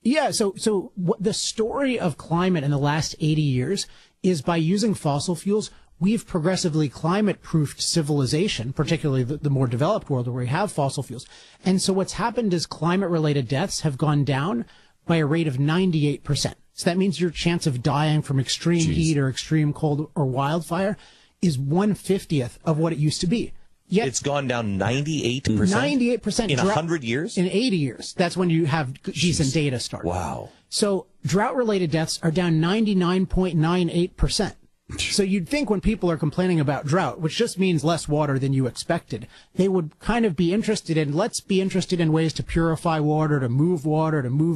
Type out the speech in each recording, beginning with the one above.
Yeah, so what the story of climate in the last 80 years is by using fossil fuels, we've progressively climate-proofed civilization, particularly the more developed world where we have fossil fuels. And so what's happened is climate-related deaths have gone down by a rate of 98%. So that means your chance of dying from extreme heat or extreme cold or wildfire is 1/50th of what it used to be. Yet, it's gone down 98%? 98%. In 100 years? In 80 years. That's when you have decent data start. Wow. So drought-related deaths are down 99.98%. So you'd think when people are complaining about drought, which just means less water than you expected, they would kind of be interested in, let's be interested in ways to purify water, to move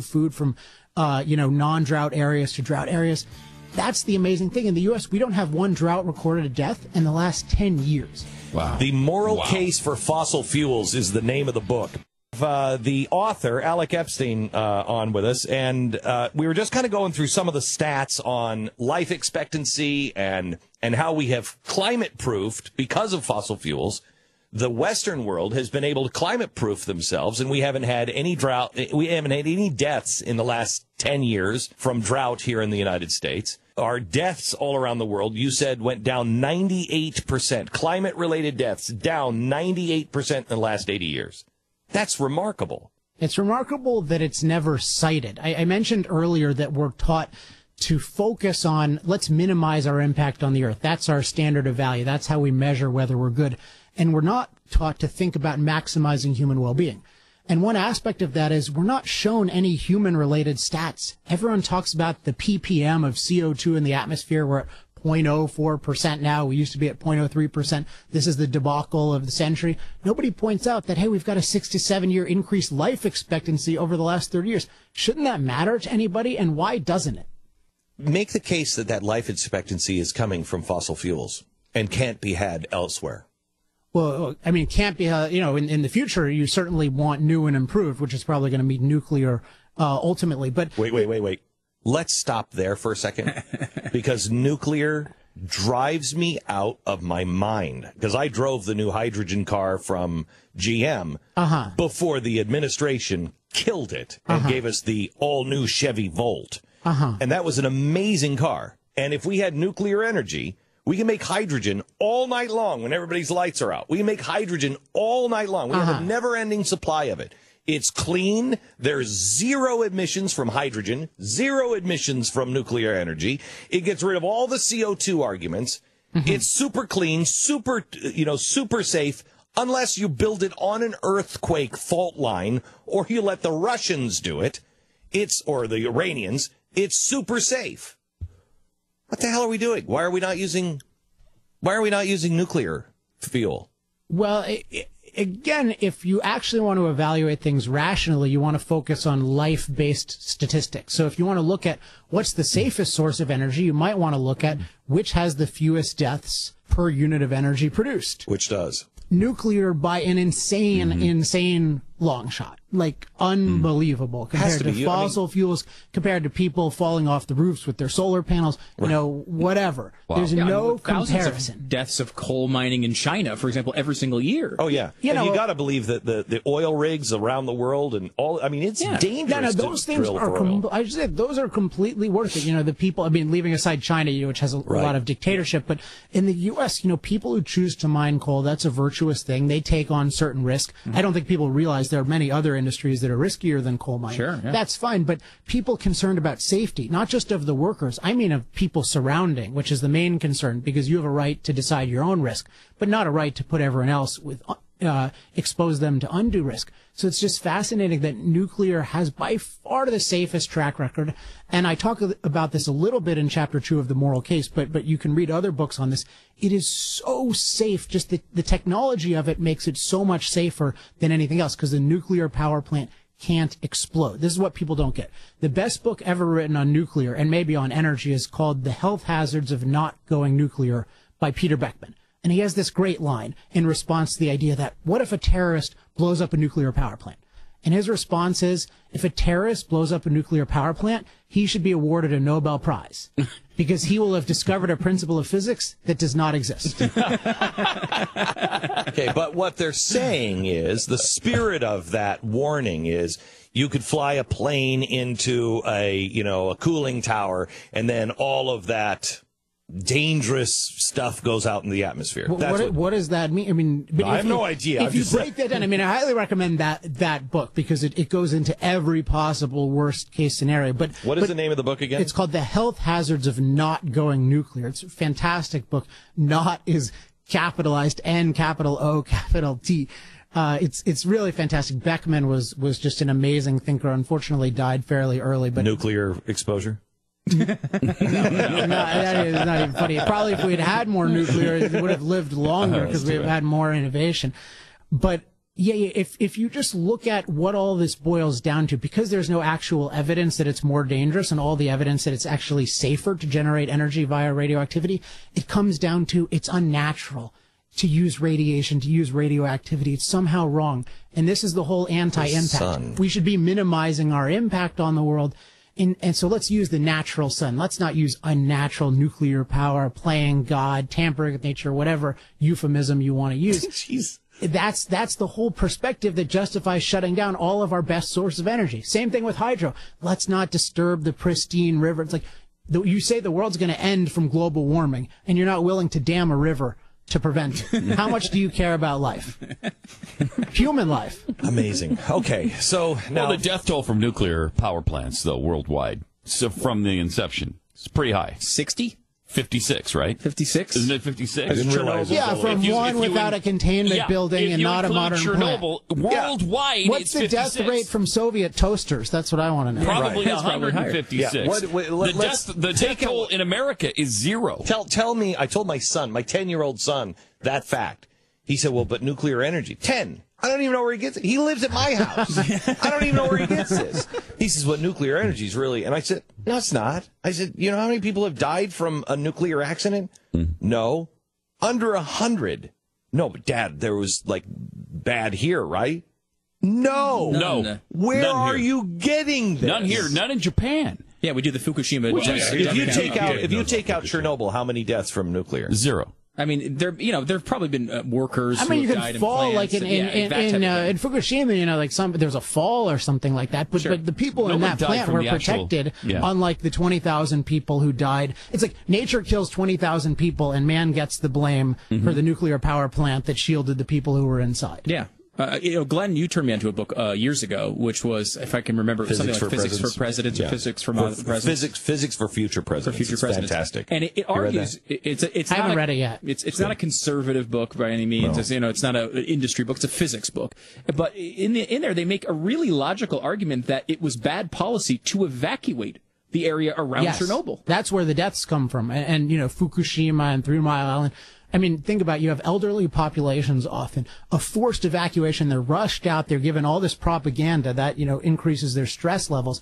food from, non-drought areas to drought areas. That's the amazing thing. In the U.S., we don't have one drought recorded death in the last 10 years. Wow. The Moral Case for Fossil Fuels is the name of the book. The author, Alec Epstein, on with us, and we were just kind of going through some of the stats on life expectancy and how we have climate-proofed, because of fossil fuels, the Western world has been able to climate-proof themselves, and we haven't had any drought, we haven't had any deaths in the last 10 years from drought here in the United States. Our deaths all around the world, you said, went down 98%. Climate-related deaths down 98% in the last 80 years. That's remarkable. It's remarkable that it's never cited. I mentioned earlier that we're taught to focus on, let's minimize our impact on the earth. That's our standard of value. That's how we measure whether we're good. And we're not taught to think about maximizing human well-being. And one aspect of that is we're not shown any human-related stats. Everyone talks about the ppm of CO2 in the atmosphere. We're at 0.04% now. We used to be at 0.03%. This is the debacle of the century. Nobody points out that, hey, we've got a 6 to 7 year increased life expectancy over the last 30 years. Shouldn't that matter to anybody? And why doesn't it? Make the case that life expectancy is coming from fossil fuels and can't be had elsewhere. Well, I mean, it can't be, in the future, you certainly want new and improved, which is probably going to mean nuclear ultimately. But Wait. Let's stop there for a second, because nuclear drives me out of my mind. Because I drove the new hydrogen car from GM before the administration killed it and gave us the all-new Chevy Volt. And that was an amazing car. And if we had nuclear energy, we can make hydrogen all night long when everybody's lights are out. We can make hydrogen all night long. We have a never-ending supply of it. It's clean. There's zero emissions from hydrogen, zero emissions from nuclear energy. It gets rid of all the CO2 arguments. It's super clean, super safe, unless you build it on an earthquake fault line or you let the Russians do it. Or the Iranians. It's super safe. What the hell are we doing? Why are we not using nuclear fuel? Well, again, if you actually want to evaluate things rationally, you want to focus on life-based statistics. So if you want to look at what's the safest source of energy, you might want to look at which has the fewest deaths per unit of energy produced. Which does? Nuclear by an insane long shot. Like, unbelievable compared to fossil fuels, compared to people falling off the roofs with their solar panels, whatever. Wow. There's no comparison. Thousands of deaths of coal mining in China, for example, every single year. Oh, yeah. You got to believe that the oil rigs around the world and all, I mean, it's dangerous those things I just said, those are completely worth it. The people, leaving aside China, which has a lot of dictatorship, but in the U.S., people who choose to mine coal, that's a virtuous thing. They take on certain risk. I don't think people realize there are many other industries that are riskier than coal mining. Sure, yeah. That's fine, but people concerned about safety, not just of the workers, I mean of people surrounding, which is the main concern, because you have a right to decide your own risk, but not a right to put everyone else expose them to undue risk. So it's just fascinating that nuclear has by far the safest track record. And I talk about this a little bit in chapter 2 of The Moral Case, but you can read other books on this. It is so safe. Just the technology of it makes it so much safer than anything else, because the nuclear power plant can't explode. This is what people don't get. The best book ever written on nuclear and maybe on energy is called The Health Hazards of Not Going Nuclear by Peter Beckman. And he has this great line in response to the idea that, what if a terrorist blows up a nuclear power plant? And his response is, if a terrorist blows up a nuclear power plant, he should be awarded a Nobel Prize because he will have discovered a principle of physics that does not exist. Okay, but what they're saying is, the spirit of that warning is, you could fly a plane into a cooling tower, and then all of that dangerous stuff goes out in the atmosphere. What does that mean? I mean, I have no idea. If you break that down, I mean, I highly recommend that book because it goes into every possible worst case scenario. But what is the name of the book again? It's called The Health Hazards of Not Going Nuclear. It's a fantastic book. Not is capitalized N, capital O, capital T. It's really fantastic. Beckman was just an amazing thinker. Unfortunately, died fairly early. But nuclear exposure. No, that is not even funny. Probably if we had more nuclear, it would have lived longer because we have had more innovation. But yeah, if you just look at what all this boils down to, because there's no actual evidence that it's more dangerous and all the evidence that it's actually safer to generate energy via radioactivity, it comes down to it's unnatural to use radiation, to use radioactivity. It's somehow wrong. And this is the whole anti-impact. We should be minimizing our impact on the world. And so let's use the natural sun. Let's not use unnatural nuclear power, playing God, tampering with nature, whatever euphemism you want to use. Jeez. That's the whole perspective that justifies shutting down all of our best source of energy. Same thing with hydro. Let's not disturb the pristine river. It's like you say the world's going to end from global warming, and you're not willing to dam a river to prevent it. How much do you care about life? Human life. Amazing. Okay, so now the death toll from nuclear power plants, though, worldwide, so from the inception, it's pretty high. 60? 56, right? 56? Isn't it 56? I didn't realize it. Yeah, from one without a containment building and not a modern Chernobyl, plant. worldwide, What's it's the 56. death rate from Soviet toasters? That's what I want to know. Probably Right. 156. Yeah. The death toll in America is 0. Tell me, I told my son, my 10-year-old son, that fact. He said, well, but nuclear energy, 10. I don't even know where he gets it. He lives at my house. I don't even know where he gets this. He says, well, nuclear energy is really... And I said, no, it's not. I said, you know how many people have died from a nuclear accident? No. Under 100. No, but Dad, there was, bad here, right? No. No. Where None are here. you getting this? None here. None in Japan. Yeah, we do the Fukushima. If you take out Chernobyl, how many deaths from nuclear? 0. I mean, there've probably been workers I mean, who you have can died fall in like plants in Fukushima, there's a fall or something like that. But, Sure. but the people in Nobody that died plant from were the actual- protected, Yeah. unlike the 20,000 people who died. It's like nature kills 20,000 people, and man gets the blame for the nuclear power plant that shielded the people who were inside. Yeah. Glenn, you turned me onto a book years ago, which was, if I can remember, something like Physics for Presidents or Physics for Presidents. Physics for Future Presidents. For future presidents. Fantastic. And it argues it's I not haven't read it yet. It's not a conservative book by any means. No. It's not an industry book. It's a physics book. But in there, they make a really logical argument that it was bad policy to evacuate the area around Chernobyl. That's where the deaths come from. And Fukushima and 3 Mile Island. I mean, think about it. You have elderly populations often, a forced evacuation. They're rushed out. They're given all this propaganda that, increases their stress levels.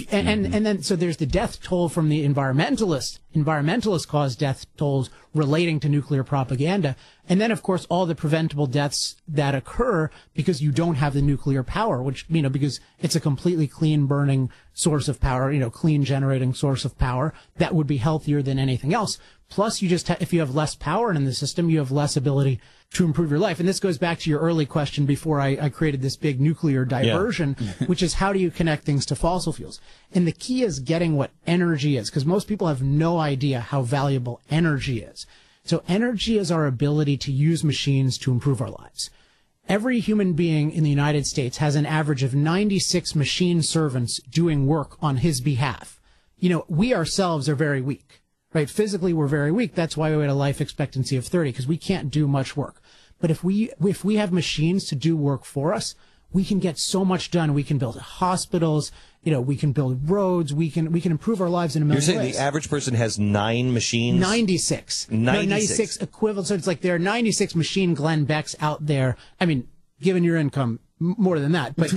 And then, so there's the death toll from the environmentalists. Environmentalists cause death tolls relating to nuclear propaganda. And then, of course, all the preventable deaths that occur because you don't have the nuclear power, which, because it's a completely clean burning source of power, clean generating source of power that would be healthier than anything else. Plus, you just if you have less power in the system, you have less ability to improve your life. And this goes back to your early question before I created this big nuclear diversion, which is how do you connect things to fossil fuels? And the key is getting what energy is, because most people have no idea how valuable energy is. So energy is our ability to use machines to improve our lives. Every human being in the United States has an average of 96 machine servants doing work on his behalf. We ourselves are very weak. Right? Physically, we're very weak. That's why we had a life expectancy of 30, because we can't do much work. But if we have machines to do work for us, we can get so much done. We can build hospitals. We can build roads. We can improve our lives in a million ways. You're saying the average person has 9 machines? 96. 96 equivalent. So it's like there are 96 machine Glenn Becks out there. I mean, given your income, more than that, but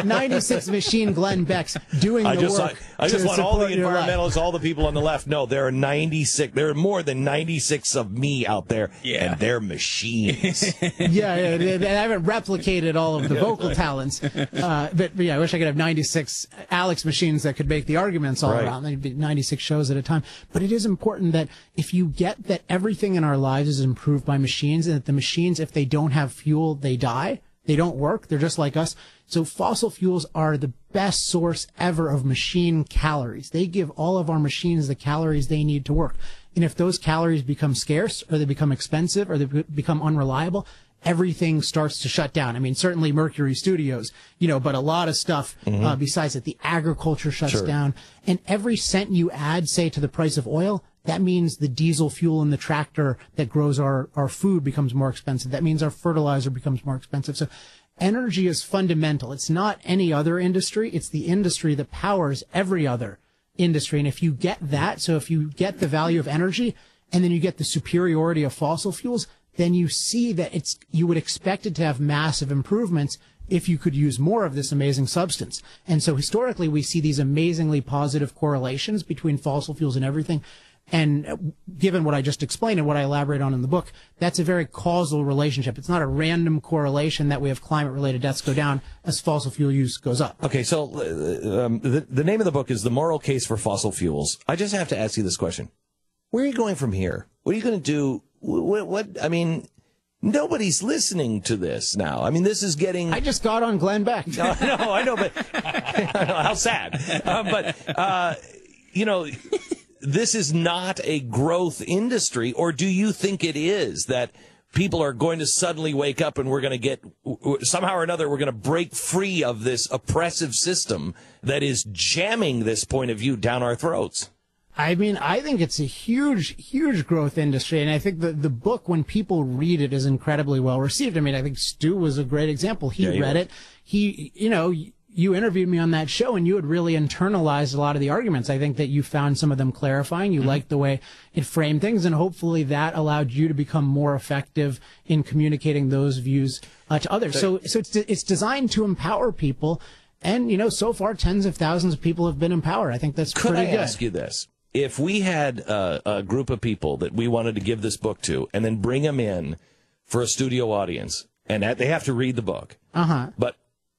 96 machine Glenn Becks doing the work. I just want all the environmentalists, life. all the people on the left. No, there are 96. There are more than 96 of me out there, and they're machines. I haven't replicated all of the vocal talents, but I wish I could have 96 Alex machines that could make the arguments all around. There'd be 96 shows at a time. But it is important that if you get that everything in our lives is improved by machines, and that the machines, if they don't have fuel, they die. They don't work. They're just like us. So fossil fuels are the best source ever of machine calories. They give all of our machines the calories they need to work. And if those calories become scarce, or they become expensive, or they become unreliable, everything starts to shut down. I mean, certainly Mercury Studios, but a lot of stuff besides it. The agriculture shuts down. And every cent you add, say, to the price of oil, that means the diesel fuel in the tractor that grows our food becomes more expensive. That means our fertilizer becomes more expensive. So energy is fundamental. It's not any other industry. It's the industry that powers every other industry. And if you get that, so if you get the value of energy and then you get the superiority of fossil fuels, then you see that you would expect it to have massive improvements if you could use more of this amazing substance. And so historically, we see these amazingly positive correlations between fossil fuels and everything. And given what I just explained and what I elaborate on in the book, that's a very causal relationship. It's not a random correlation that we have climate-related deaths go down as fossil fuel use goes up. Okay, so the name of the book is The Moral Case for Fossil Fuels. I just have to ask you this question. Where are you going from here? What are you going to do? I mean, nobody's listening to this now. I mean, this is getting... I just got on Glenn Beck. No, I know, but... how sad. This is not a growth industry, or do you think it is, that people are going to suddenly wake up and we're going to get, somehow or another, we're going to break free of this oppressive system that is jamming this point of view down our throats? I mean, I think it's a huge, huge growth industry. And I think the book, when people read it, is incredibly well received. I mean, I think Stu was a great example. He read it. You interviewed me on that show, and you had really internalized a lot of the arguments. I think that you found some of them clarifying. You liked the way it framed things, and hopefully that allowed you to become more effective in communicating those views to others. So it's designed to empower people, and so far tens of thousands of people have been empowered. I think that's pretty good. Could I ask you this? If we had a group of people that we wanted to give this book to, and then bring them in for a studio audience, and they have to read the book, but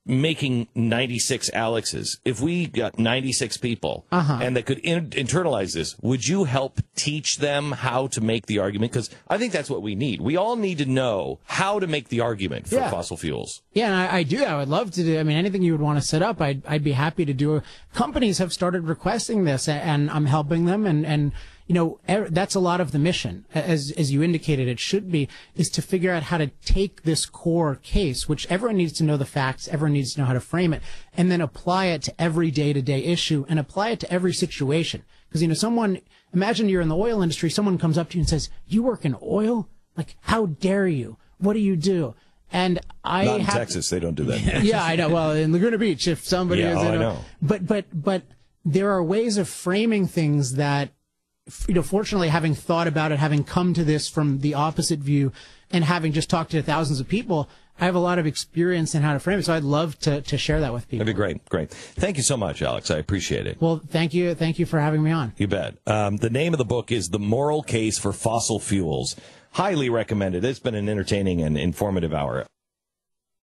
making 96 Alexes, if we got 96 people and that could internalize this, would you help teach them how to make the argument? Because I think that's what we need. We all need to know how to make the argument for fossil fuels. Yeah, and I do. I would love to do. I mean, anything you would want to set up, I'd be happy to do. Companies have started requesting this, and I'm helping them, and that's a lot of the mission, as you indicated it should be, is to figure out how to take this core case, which everyone needs to know the facts, everyone needs to know how to frame it, and then apply it to every day-to-day issue and apply it to every situation. Because, imagine you're in the oil industry, someone comes up to you and says, "You work in oil? Like, how dare you? What do you do?" And Not in Texas, they don't do that. Yeah, I know. Well, in Laguna Beach, if somebody is, I know. But there are ways of framing things that, fortunately, having thought about it, having come to this from the opposite view, and having just talked to thousands of people, I have a lot of experience in how to frame it. So I'd love to share that with people. That'd be great. Thank you so much, Alex. I appreciate it. Well, thank you for having me on. You bet. The name of the book is The Moral Case for Fossil Fuels. Highly recommended. It's been an entertaining and informative hour.